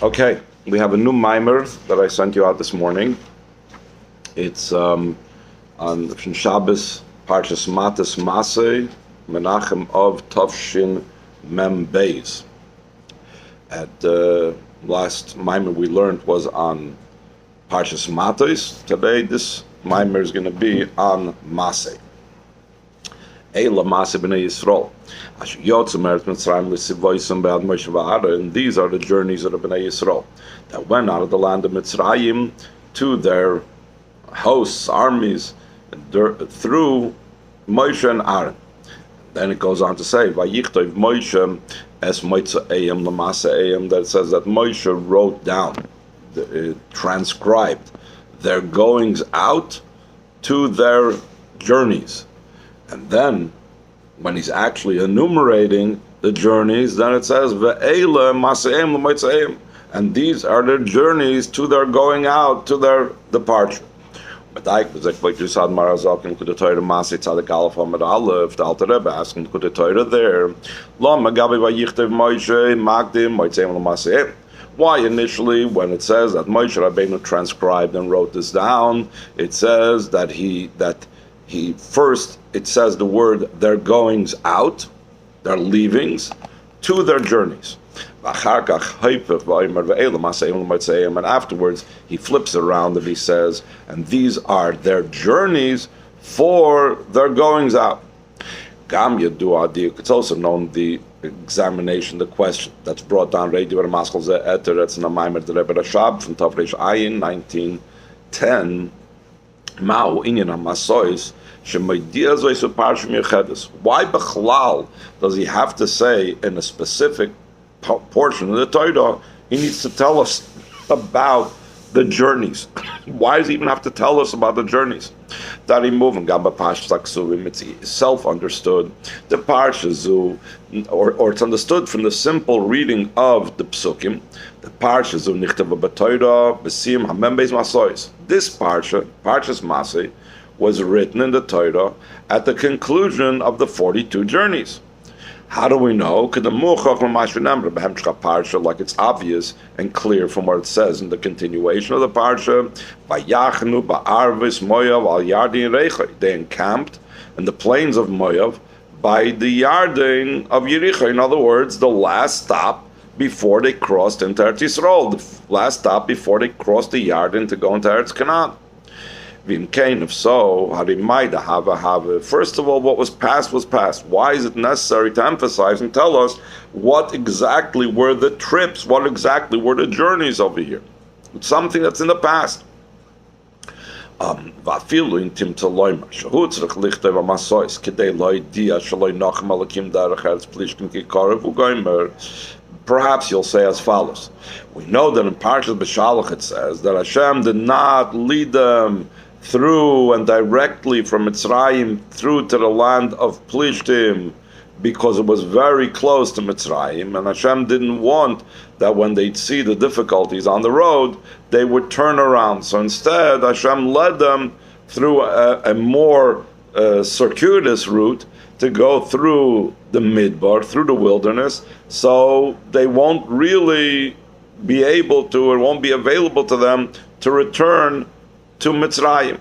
Okay, we have a new Maamar that I sent you out this morning. It's on Shabbos, Parshas Mesa'y, Mנחem of Tavshin Mem Beis. At last Maamar we learned was on Parshas Mesa'y. Today this Maamar is going to be on Mesa'y. Eila Mesa'y b'nei Yisrael. And these are the journeys of the Bnei Yisrael that went out of the land of Mitzrayim to their hosts, armies, through Moshe and Aaron. Then it goes on to say, Vayichtov Moshe es Mesa'ayim l'Masa'ayim, that it says that Moshe wrote down, transcribed their goings out to their journeys. And then when he's actually enumerating the journeys, then it says, Ve'ela Masa'im l'Motza'im, and these are their journeys to their going out, to their departure. The Alter Rebbe asking the Torah there, why initially, when it says that Moshe Rabbeinu transcribed and wrote this down, it says that he first, it says the word their goings out, their leavings, to their journeys. And afterwards, he flips it around and he says, and these are their journeys for their goings out. It's also known the examination, the question that's brought down Radio and Maskel's Eter, that's in the Maamar the Rebbe Rashab from Tavresh Ayin 1910. Why Bechlal does he have to say in a specific portion of the Torah, he needs to tell us about the journeys? Why does he even have to tell us about the journeys? That he moving it's self-understood. The Parshazu, or it's understood from the simple reading of the Psukim. The Parshazu nichtava b'Torah b'siyum hamem beis masois. This Parshas Mesa'y, was written in the Torah at the conclusion of the 42 journeys. How do we know? Like it's obvious and clear from what it says in the continuation of the parsha. They encamped in the plains of Moav by the Yarden of Yericho. In other words, the last stop before they crossed into Eretz Yisrael, the last stop before they crossed the Yarden to go into Eretz Canaan. If so, first of all, what was past was past. Why is it necessary to emphasize and tell us what exactly were the trips, what exactly were the journeys over here? It's something that's in the past. Perhaps you'll say as follows. We know that in Parshas B'Shalach it says that Hashem did not lead them through and directly from Mitzrayim through to the land of Plishtim because it was very close to Mitzrayim, and Hashem didn't want that when they'd see the difficulties on the road, they would turn around. So instead, Hashem led them through a more circuitous route to go through the Midbar, through the wilderness, so they won't really be able to, it won't be available to them to return to Mitzrayim.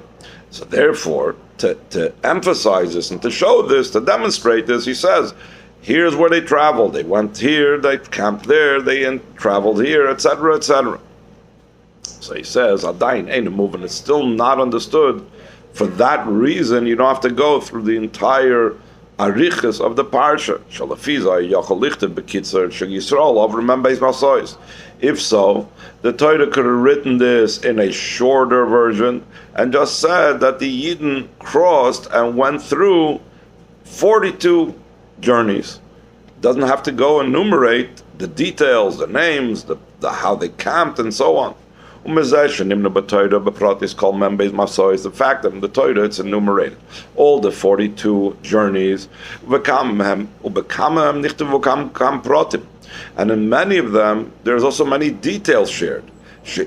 So therefore, to emphasize this and to show this, to demonstrate this, he says, here's where they traveled. They went here, they camped there, they traveled here, etc., etc. So he says, Adayin ain't a movement. It's still not understood. For that reason, you don't have to go through the entire arichas of the parsha. If so, the Torah could have written this in a shorter version and just said that the Yidden crossed and went through 42 journeys. Doesn't have to go enumerate the details, the names, the how they camped and so on. Is the fact that in the Torah it's enumerated all the 42 journeys, and in many of them there's also many details shared. The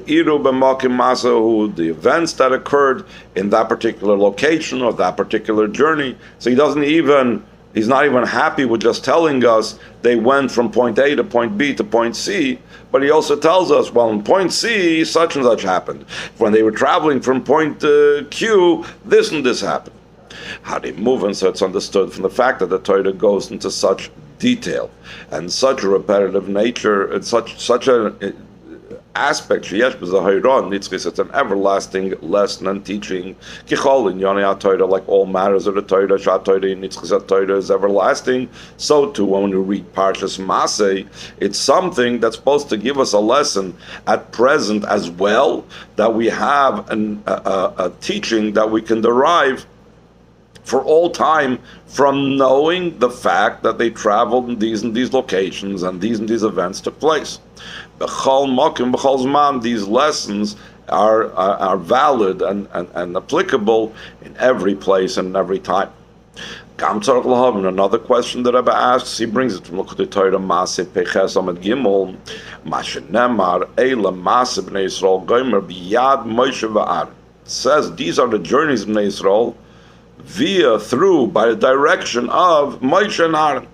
events that occurred in that particular location or that particular journey. So he doesn't even He's not even happy with just telling us they went from point A to point B to point C, but he also tells us, well, in point C, such and such happened. When they were traveling from point Q, this and this happened. How they move, and so it's understood from the fact that the Torah goes into such detail and such a repetitive nature and such a aspect. It's an everlasting lesson and teaching. Like all matters of the Torah is everlasting. So too, when we read Parshas Masay, it's something that's supposed to give us a lesson at present as well. That we have a teaching that we can derive for all time from knowing the fact that they traveled in these and these locations and these events took place. B'chol mokim, b'chol zman, these lessons are valid and applicable in every place and every time. Gam tzarich lahavin, another question that Rebbe asks, he brings it from L'kutei Torah Masei Peches Amud Gimel, Mashenemar Eila Masei Bnei Yisrael Gomer B'yad Moshe v'Aaron. It says these are the journeys of Bnei Yisrael through by the direction of Moshe and Aaron.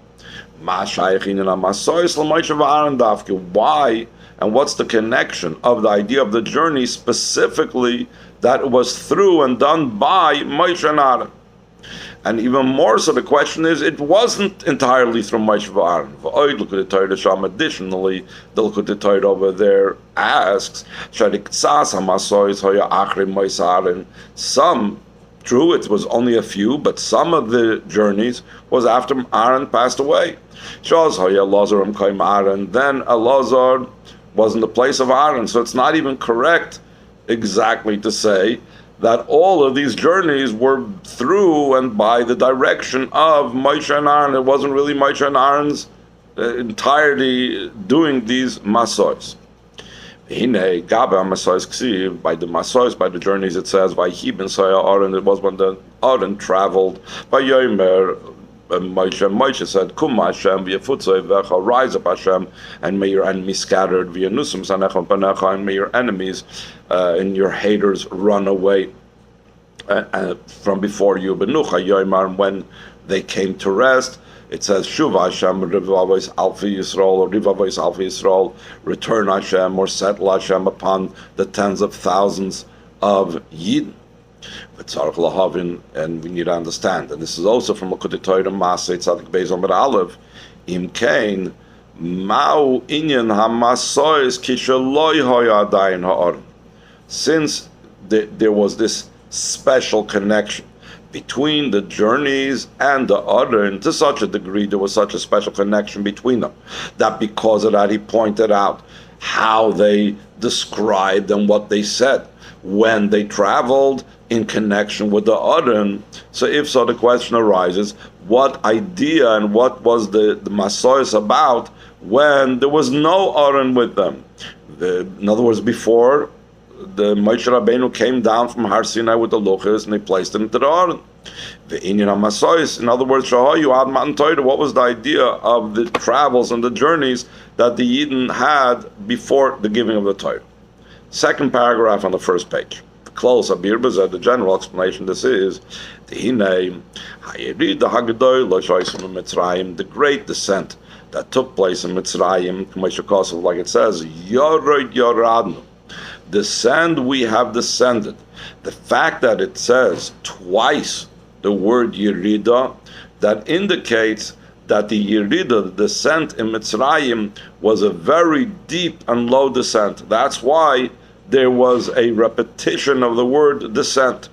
Why and what's the connection of the idea of the journey specifically that it was through and done by Moshe and Aaron? And even more so, the question is, it wasn't entirely through Moshe and Aaron. Additionally, the L'kutei Torah over there asks, some, true, it was only a few, but some of the journeys was after Aaron passed away. Then Elazar was in the place of Aaron, so it's not even correct exactly to say that all of these journeys were through and by the direction of Moshe and Aaron. It wasn't really Moshe and Aaron's entirety doing these masos. By the masos, by the journeys, it says, it was when the Aaron traveled by Yomer. Moshe said, Kum Hashem, v'yafutzei rise up Hashem, and may your enemies scattered, v'yanusum sanechem panecha, and may your enemies and your haters run away from before you. Benucha Yomer, when they came to rest, it says, Shuva Hashem, Rivavos Alfi Yisrael, or Rivavos Alfi Yisrael, return Hashem, or settle Hashem upon the tens of thousands of Yidden. And we need to understand, and this is also from L'kutei Torah Masei Tzadik Beis Amud Aleph, Im Kain, Ma'u Inyan HaMasois Kishaloi Hoya Adayin Ha'aron. Since there was this special connection between the journeys and the Aron, to such a degree, there was such a special connection between them, that because of that he pointed out how they described and what they said when they traveled in connection with the Aron. So if so, the question arises, what idea and what was the Masois about when there was no Aron with them? In other words, before the Moshe Rabbeinu came down from Har Sinai with the Luchos and they placed them into the Aron. The Inyan HaMasois, in other words, what was the idea of the travels and the journeys that the Yidden had before the giving of the Torah? Second paragraph on the first page. Close Abir Bazar, the general explanation. This is the great descent that took place in Mitzrayim, like it says, Yorod Yoradnu. Descend, we have descended. The fact that it says twice the word Yerida, that indicates that the Yerida, the descent in Mitzrayim, was a very deep and low descent. That's why there was a repetition of the word descent.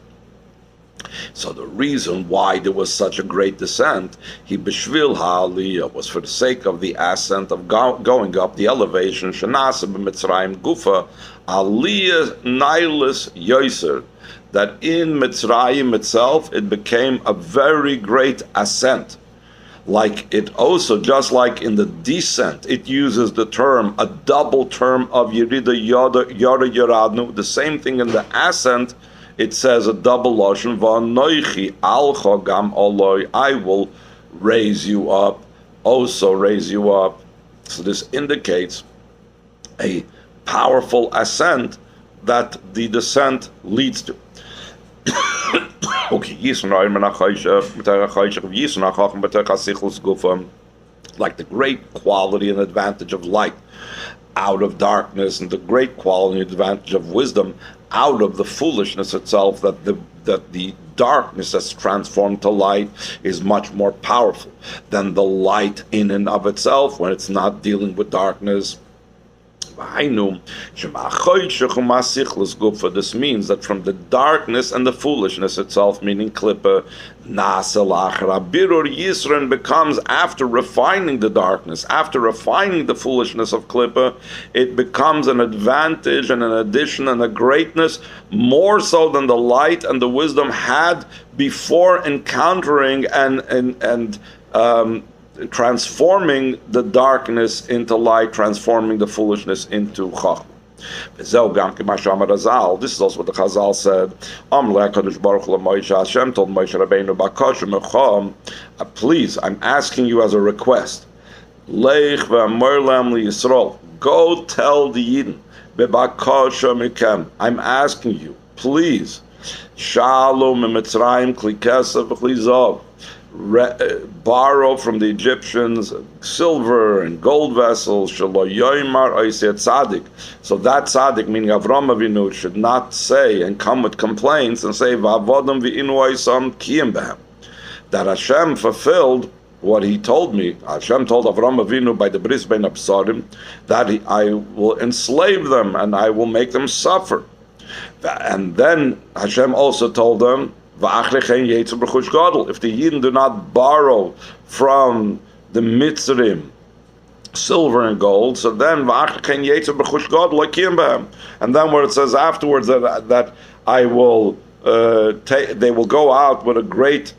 So the reason why there was such a great descent, he b'shvil ha'aliyah, was for the sake of the ascent of going up, the elevation, shenasa b'Mitzrayim gufa, aliyah nailis yoser, that in Mitzrayim itself it became a very great ascent. Like it also, just like in the descent, it uses the term, a double term of Yerida Yada Yoradnu. The same thing in the ascent, it says a double lashon, V'anoichi alcha gam oloi, I will raise you up, also raise you up. So this indicates a powerful ascent that the descent leads to. Okay, like the great quality and advantage of light out of darkness, and the great quality and advantage of wisdom out of the foolishness itself, that the darkness that's transformed to light is much more powerful than the light in and of itself when it's not dealing with darkness. This means that from the darkness and the foolishness itself, meaning klippa, Yisran becomes, after refining the darkness, after refining the foolishness of klippa, it becomes an advantage and an addition and a greatness more so than the light and the wisdom had before encountering and transforming the darkness into light, transforming the foolishness into chachma. This is also what the Chazal said. Hashem told Moshe Rabbeinu, please, I'm asking you as a request, go tell the Yidden, I'm asking you, please, borrow from the Egyptians silver and gold vessels. So that tzaddik, meaning Avram Avinu, should not say and come with complaints and say that Hashem fulfilled what He told me. Hashem told Avram Avinu by the bris bein absarim that I will enslave them and I will make them suffer. And then Hashem also told them, if the Yidden do not borrow from the Mitzrim silver and gold, so then and then where it says afterwards that I will they will go out with a great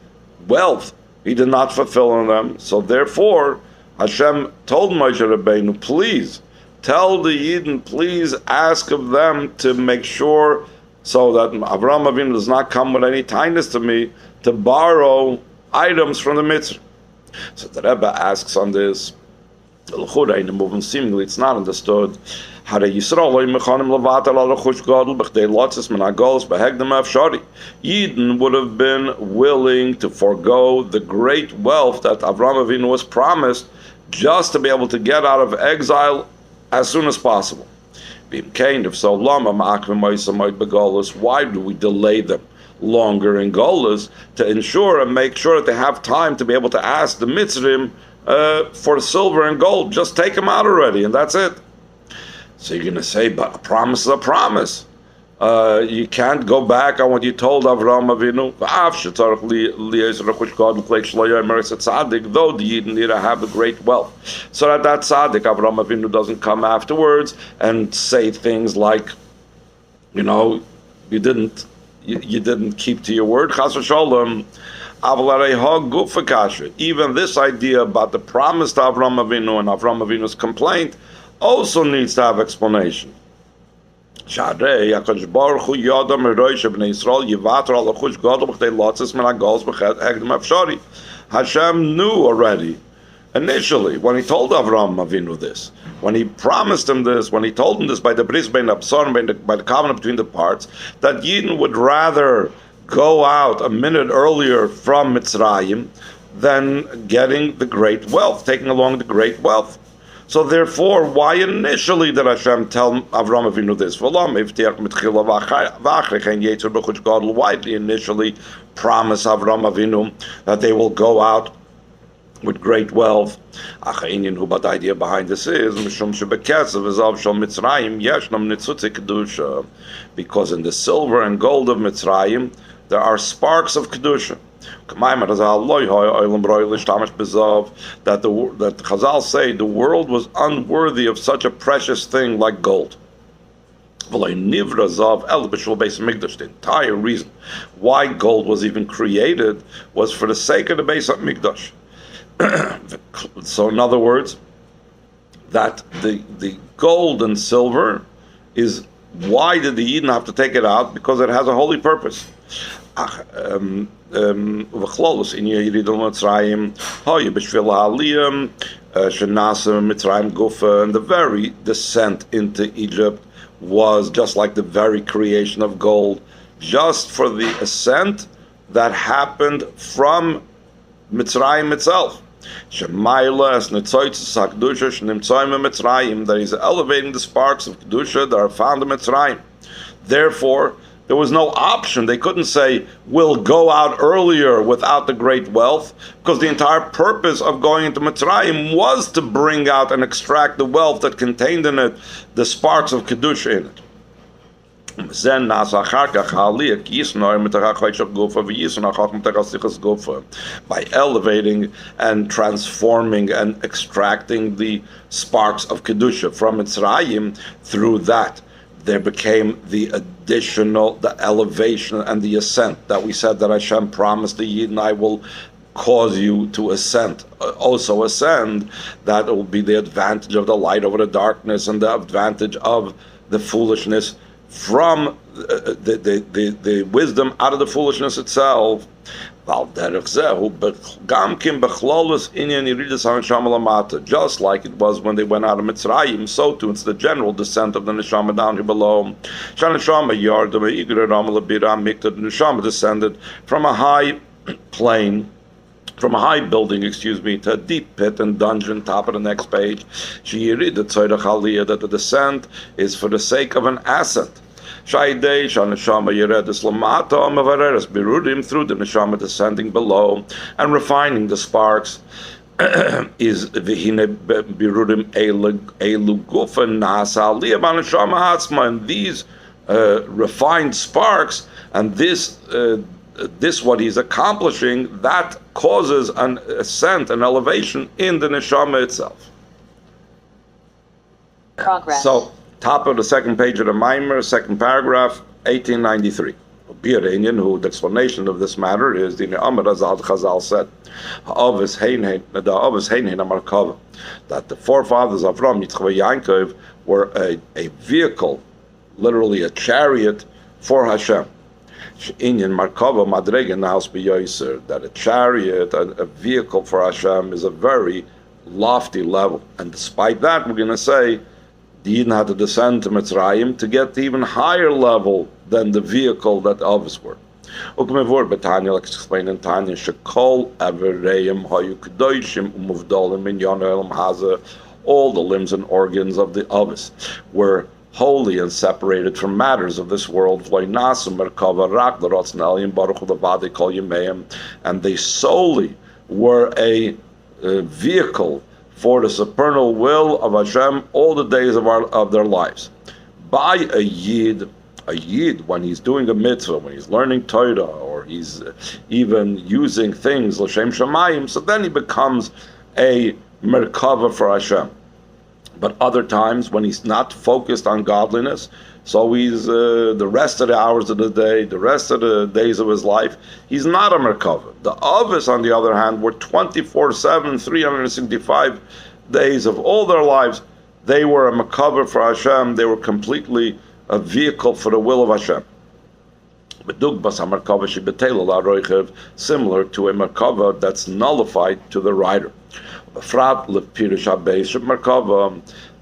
wealth, He did not fulfill on them. So therefore Hashem told Moshe Rabbeinu, please tell the Yidden, please ask of them to make sure so that Avraham Avinu does not come with any kindness to me to borrow items from the mitzvah. So the Rebbe asks on this, seemingly it's not understood. Yidden would have been willing to forego the great wealth that Avraham Avinu was promised just to be able to get out of exile as soon as possible. If so, why do we delay them longer in Golas to ensure and make sure that they have time to be able to ask the Mitzrim for silver and gold? Just take them out already, and that's it. So you're going to say, but a promise is a promise. You can't go back on what you told Avraham Avinu. Though the Yidden need to have the great wealth, so that tzaddik Avraham Avinu doesn't come afterwards and say things like, you didn't keep to your word. Chas v'sholom. Even this idea about the promise to Avraham Avinu and Avraham Avinu's complaint also needs to have explanation. Hashem knew already, initially, when He told Avraham Avinu this, when He promised him this, when He told him this by the bris bein absarim, by the covenant between the parts, that Yidden would rather go out a minute earlier from Mitzrayim than getting the great wealth, taking along the great wealth. So therefore, why initially did Hashem tell Avraham Avinu this? Why did He initially promise Avraham Avinu that they will go out with great wealth? But the idea behind this is because in the silver and gold of Mitzrayim there are sparks of kedusha. That the Chazal say the world was unworthy of such a precious thing like gold. The entire reason why gold was even created was for the sake of the Beis Hamikdash. So in other words, that the gold and silver is, why did the Yidden have to take it out? Because it has a holy purpose. In the very descent into Egypt was just like the very creation of gold. Just for the ascent that happened from Mitzrayim itself. That he's elevating the sparks of Kedusha that are found in Mitzrayim. Therefore, there was no option. They couldn't say, we'll go out earlier without the great wealth, because the entire purpose of going into Mitzrayim was to bring out and extract the wealth that contained in it the sparks of Kedusha in it. By elevating and transforming and extracting the sparks of Kedusha from Mitzrayim, through that there became the additional, the elevation and the ascent that we said that Hashem promised the Yid, and I will cause you to ascend. Also ascend, that will be the advantage of the light over the darkness and the advantage of the foolishness from the wisdom out of the foolishness itself. Just like it was when they went out of Mitzrayim, so too it's the general descent of the neshama down here below. The neshama descended from a high plane, from a high building, to a deep pit and dungeon. Top of the next page, that the descent is for the sake of an ascent. Through the neshama descending below and refining the sparks is birudim elu gufa nasa aliyah b'neshama hatzma, and these refined sparks and this what he's accomplishing, that causes an ascent, an elevation in the neshama itself. Progress. So, top of the second page of the Maamar, second paragraph, 1893. Who the explanation of this matter is the Ne'amar Azal Chazal said, that the forefathers of Avram, Yitzchak, and Yaakov were a vehicle, literally a chariot for Hashem. That a chariot, a vehicle for Hashem, is a very lofty level, and despite that, we're going to say the Yidden had to descend to Mitzrayim to get to even higher level than the vehicle that the Avos were. Like it's explained in Tanya, all the limbs and organs of the Avos were holy and separated from matters of this world, and they solely were a vehicle for the supernal will of Hashem all the days of their lives. By a Yid, when he's doing a mitzvah, when he's learning Torah, or he's even using things l'shem shamayim, so then he becomes a merkava for Hashem. But other times, when he's not focused on godliness, so he's the rest of the hours of the day, the rest of the days of his life, he's not a merkava. The Avos, on the other hand, were 24/7, 365 days of all their lives. They were a merkava for Hashem. They were completely a vehicle for the will of Hashem. Similar to a merkava that's nullified to the rider.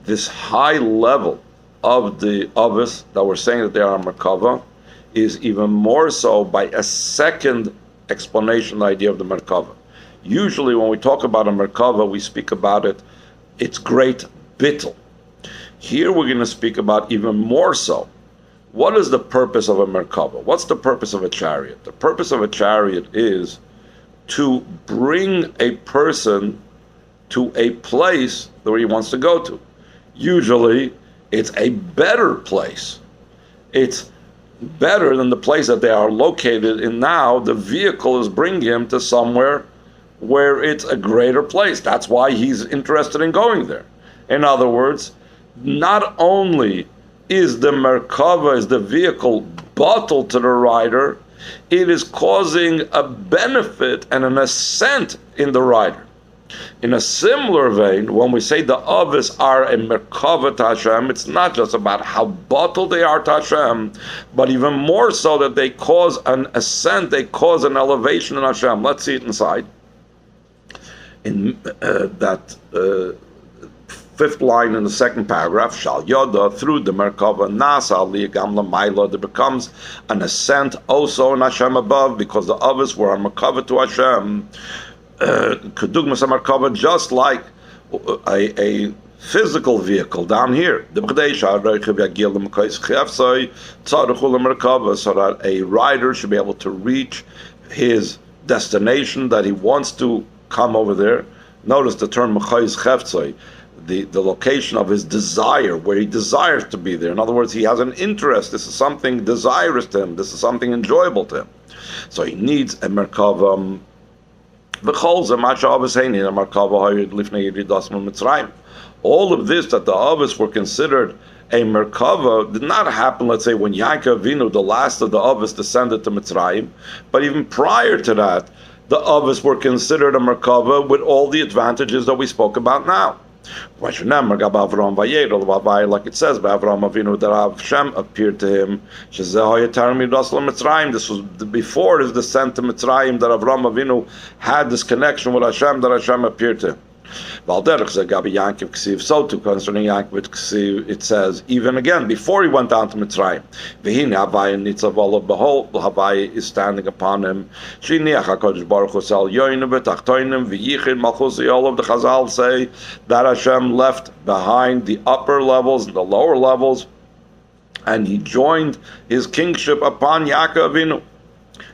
This high level of the Avos that we're saying that they are a merkava is even more so by a second explanation, the idea of the merkava. Usually when we talk about a merkava, we speak about its great bittul. Here we're going to speak about even more so. What is the purpose of a merkava? What's the purpose of a chariot? The purpose of a chariot is to bring a person to a place where he wants to go to. Usually, it's a better place. It's better than the place that they are located in now. The vehicle is bringing him to somewhere where it's a greater place. That's why he's interested in going there. In other words, not only is the merkava, is the vehicle bottled to the rider, it is causing a benefit and an ascent in the rider. In a similar vein, when we say the Avos are a merkava to Hashem, it's not just about how bottled they are to Hashem, but even more so that they cause an ascent, they cause an elevation in Hashem. Let's see it inside. In that fifth line in the second paragraph, Shal Yoda, through the Merkava Nasa Aliyah Gam Lamaila, there becomes an ascent also in Hashem above, because the others were a Merkava to Hashem. Kedugmas Merkava, just like a physical vehicle down here. So that a rider should be able to reach his destination, that he wants to come over there. Notice the term Mechayz Cheftzoi, the location of his desire, where he desires to be there. In other words, he has an interest. This is something desirous to him. This is something enjoyable to him. So he needs a Merkava. All of this, that the Avos were considered a Merkava, did not happen, let's say, when Yaakov Avinu, the last of the Avos, descended to Mitzrayim, but even prior to that, the Avos were considered a Merkava with all the advantages that we spoke about now. Like it says, Avraham Avinu, that Hashem appeared to him. This was before his descent to Mitzrayim, that Avraham Avinu had this connection with Hashem, that Hashem appeared to him. So too, concerning Yaakov, it says, even again, before he went down to Mitzrayim, behold, Havai is standing upon him. The Chazal say that Hashem left behind the upper levels and the lower levels, and he joined his kingship upon Yaakov Avinu.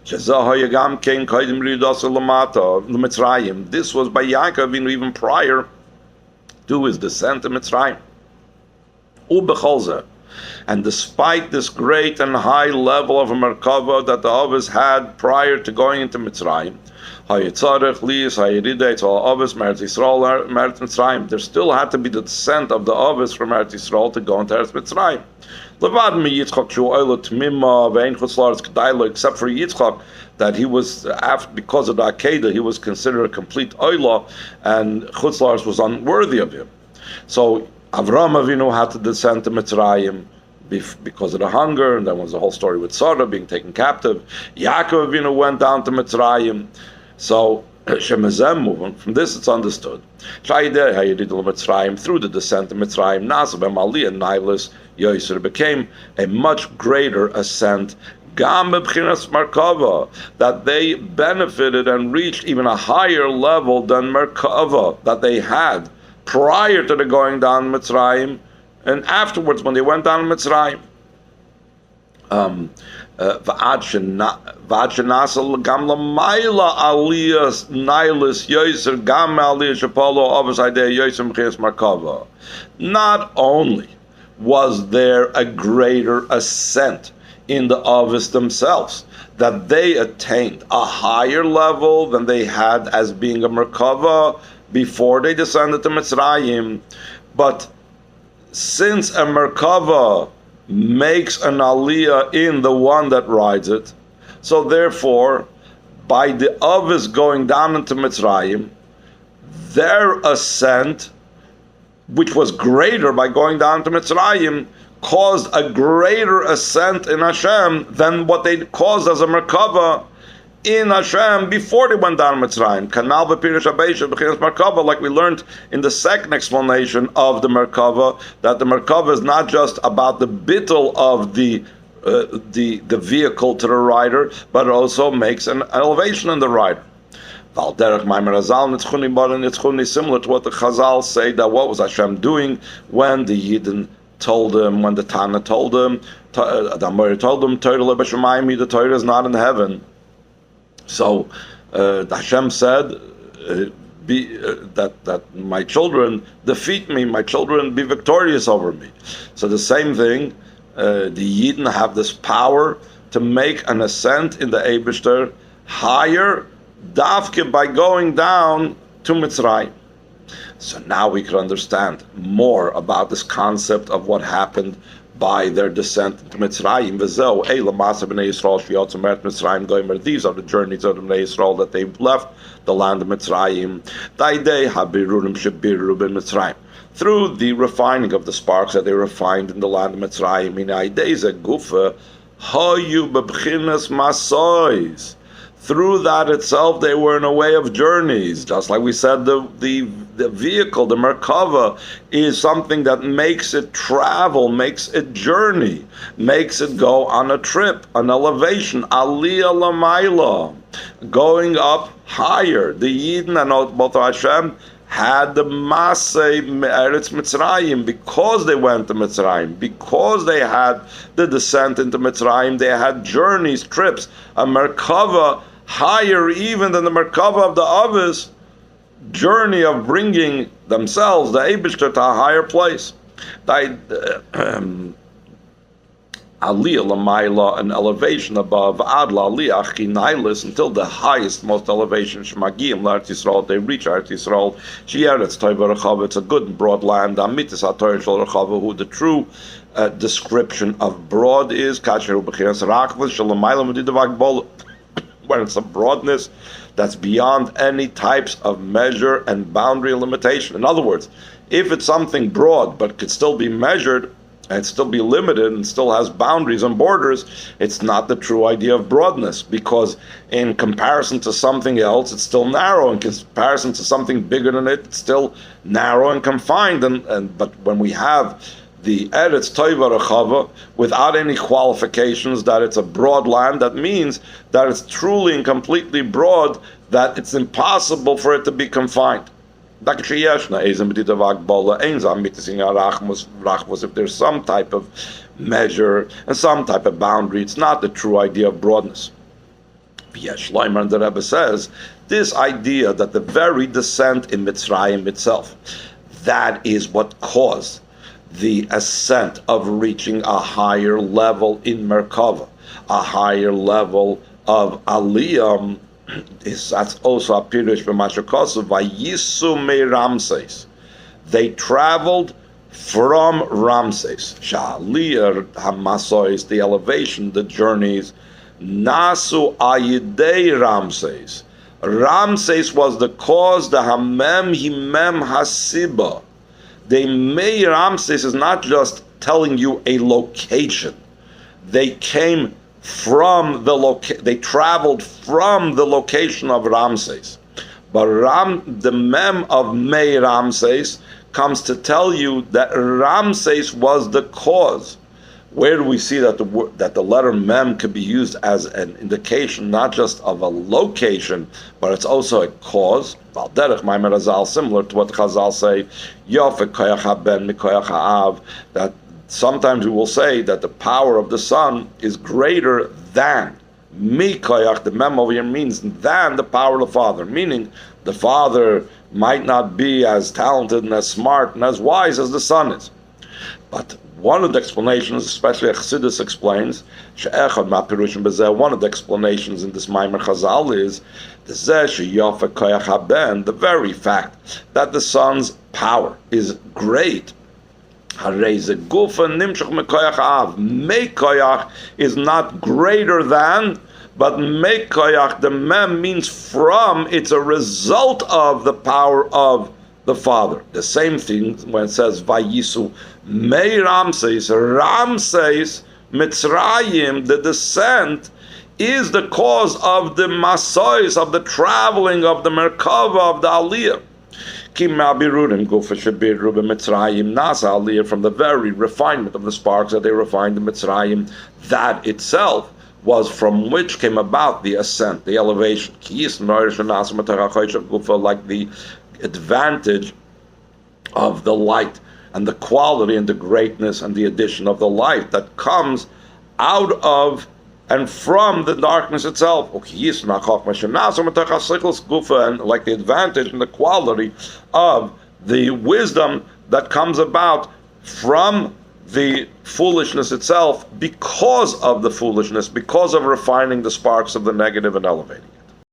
This was by Yaakov Avinu even prior to his descent to Mitzrayim. And despite this great and high level of a Merkava that the Avos had prior to going into Mitzrayim, there still had to be the descent of the Avos from Eretz Yisrael to go into Eretz Mitzrayim. Except for Yitzchak, that he was, because of the Akedah, he was considered a complete Oila, and Chutz La'aretz was unworthy of him. So Avraham Avinu had to descend to Mitzrayim because of the hunger, and then was the whole story with Sarah being taken captive. Yaakov Avinu went down to Mitzrayim. So from this it's understood. Through the descent to Mitzrayim, became a much greater ascent, that they benefited and reached even a higher level than Merkava that they had prior to the going down Mitzrayim, and afterwards when they went down Mitzrayim. Not only was there a greater ascent in the Avos themselves, that they attained a higher level than they had as being a Merkava before they descended to Mitzrayim, but since a Merkava makes an aliyah in the one that rides it, so therefore, by the Avos going down into Mitzrayim, their ascent, which was greater by going down to Mitzrayim, caused a greater ascent in Hashem than what they caused as a Merkava in Hashem before they went down Mitzrayim. Kanal v'pirish habeisha b'chinas Merkava, like we learned in the second explanation of the Merkava, that the Merkava is not just about the bittul of the vehicle to the rider, but it also makes an elevation in the rider. Similar to what the Chazal say, that what was Hashem doing when the Yidden told him, when the Tana told him, the Amor told him, the Torah is not in heaven. So Hashem said that my children defeat me, my children be victorious over me. So the same thing, the Yidden have this power to make an ascent in the Eibishter higher, dafke by going down to Mitzrayim. So now we can understand more about this concept of what happened by their descent into Mitzrayim. These are the journeys of the Bnei Yisrael that they left the land of Mitzrayim. Through the refining of the sparks that they refined in the land of Mitzrayim. through that itself, they were in a way of journeys. Just like we said, the vehicle, the Merkava, is something that makes it travel, makes it journey, makes it go on a trip, an elevation, aliyah lamayla, going up higher. The Yidden and both Hashem had the Mas'ei Eretz Mitzrayim because they went to Mitzrayim, because they had the descent into Mitzrayim. They had journeys, trips, a Merkava higher even than the Merkava of the Avos, journey of bringing themselves, the Eibishter, to a higher place. Aliyah Lamayla, an elevation above, Adla Aliyah Achinailis, until the highest, most elevation, Shemagiyim L'Eretz Yisrael, they reach Eretz Yisrael, She'eretz Toiva Rechava, it's a good and broad land, Amitis HaTorah Shel Rechava, who the true description of broad is, Kasher U'Bechiras Rachvas Shel Lamayla Medidavak Bol, when it's a broadness that's beyond any types of measure and boundary limitation. In other words, if it's something broad but could still be measured and still be limited and still has boundaries and borders, it's not the true idea of broadness, because in comparison to something else, it's still narrow. In comparison to something bigger than it, it's still narrow and confined. But when we have the Eretz Toiva Rechava, without any qualifications that it's a broad land, that means that it's truly and completely broad, that it's impossible for it to be confined. If there's some type of measure and some type of boundary, it's not the true idea of broadness. And the Rebbe says, this idea that the very descent in Mitzrayim itself, that is what caused the ascent of reaching a higher level in Merkava, a higher level of Aliyah. That's also a pirush b'mashakosu vayisu me Ramses. They traveled from Ramses. Sha'aliyah hamasois, the elevation, the journeys. Nasu ayidei Ramses. Ramses was the cause. The hamem himem hasiba. They made Ramses is not just telling you a location. They came from the they traveled from the location of Ramses. But the mem of Mei Ramses comes to tell you that Ramses was the cause. Where do we see that the letter mem could be used as an indication not just of a location, but it's also a cause? Similar to what Chazal say, that sometimes we will say that the power of the son is greater than Mikoyach. The mem over here means than the power of the father, meaning the father might not be as talented and as smart and as wise as the son is. But one of the explanations, especially Chassidus explains, one of the explanations in this Maamar Chazal is the very fact that the son's power is great. Mekoyach is not greater than, but mekoyach, the mem means from, it's a result of the power of the father. The same thing when it says Vayisu Mei Ramses, Ramses Mitzrayim, the descent is the cause of the masois, of the traveling, of the Merkava, of the Aliyah. From the very refinement of the sparks that they refined in Mitzrayim, that itself was from which came about the ascent, the elevation. Like the advantage of the light and the quality and the greatness and the addition of the light that comes out of and from the darkness itself. And like the advantage and the quality of the wisdom that comes about from the foolishness itself, because of the foolishness, because of refining the sparks of the negative and elevating.